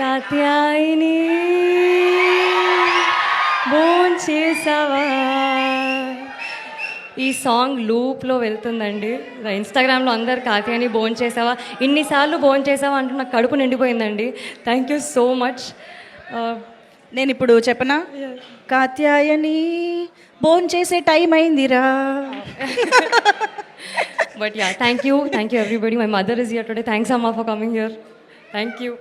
కాత్యాయిని భోంచేసావా. ఈ సాంగ్ లూప్లో వెళ్తుందండి. ఇన్స్టాగ్రామ్లో అందరు కాత్యాయని భోంచేసావా, ఇన్నిసార్లు భోంచేసావా అంటూ నాకు కడుపు నిండిపోయిందండి. Thank you so much. నేను ఇప్పుడు చెప్పనా, కాత్యాయని భోంచేసే టైం అయిందిరా. But yeah, thank you everybody. My mother is here today. Thanks అమ్మా for coming here. Thank you.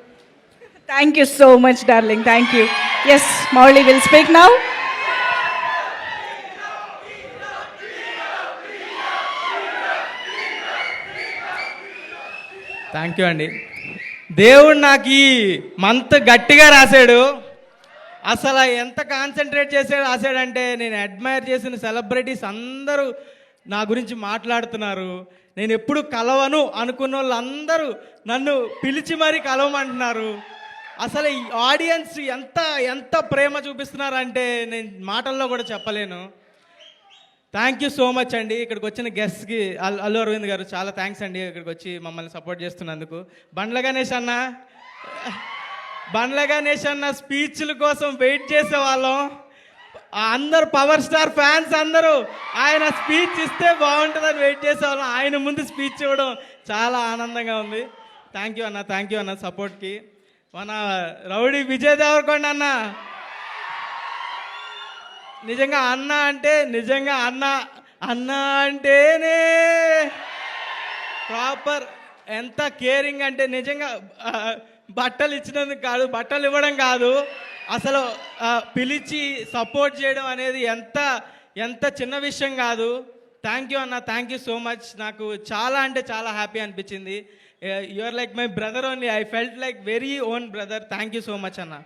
Thank you so much darling, thank you. Yes, Mouli will speak now. Thank you అండి. దేవుడు నాకు ఈ మంత్ గట్టిగా రాశాడు. అసలు ఎంత కాన్సన్ట్రేట్ చేసి రాశాడంటే, నేను అడ్మైర్ చేసిన సెలబ్రిటీస్ అందరూ నా గురించి మాట్లాడుతున్నారు. నేను ఎప్పుడు కలవను అనుకున్న వాళ్ళందరూ నన్ను పిలిచి మరీ కలవమంటున్నారు. అసలు ఈ ఆడియన్స్ ఎంత ఎంత ప్రేమ చూపిస్తున్నారంటే నేను మాటల్లో కూడా చెప్పలేను. థ్యాంక్ యూ సో మచ్ అండి. ఇక్కడికి వచ్చిన గెస్ట్కి అల్లు అరవింద్ గారు చాలా థ్యాంక్స్ అండి, ఇక్కడికి వచ్చి మమ్మల్ని సపోర్ట్ చేస్తున్నందుకు. బండ్ల గణేష్ అన్న స్పీచ్ల కోసం వెయిట్ చేసేవాళ్ళం. అందరు పవర్ స్టార్ ఫ్యాన్స్ అందరూ ఆయన స్పీచ్ ఇస్తే బాగుంటుందని వెయిట్ చేసేవాళ్ళం. ఆయన ముందు స్పీచ్ ఇవ్వడం చాలా ఆనందంగా ఉంది. థ్యాంక్ యూ అన్న సపోర్ట్కి. మన రౌడీ విజయ్ దేవరకొండ అన్న నిజంగా అన్న అంటేనే ప్రాపర్. ఎంత కేరింగ్ అంటే నిజంగా బట్టలు ఇచ్చినందుకు కాదు, బట్టలు ఇవ్వడం కాదు, అసలు పిలిచి సపోర్ట్ చేయడం అనేది ఎంత చిన్న విషయం కాదు. Thank you so much. నాకు చాలా అంటే చాలా హ్యాపీ అనిపించింది. You are like my brother only. I felt like very own brother. Thank you so much అన్న.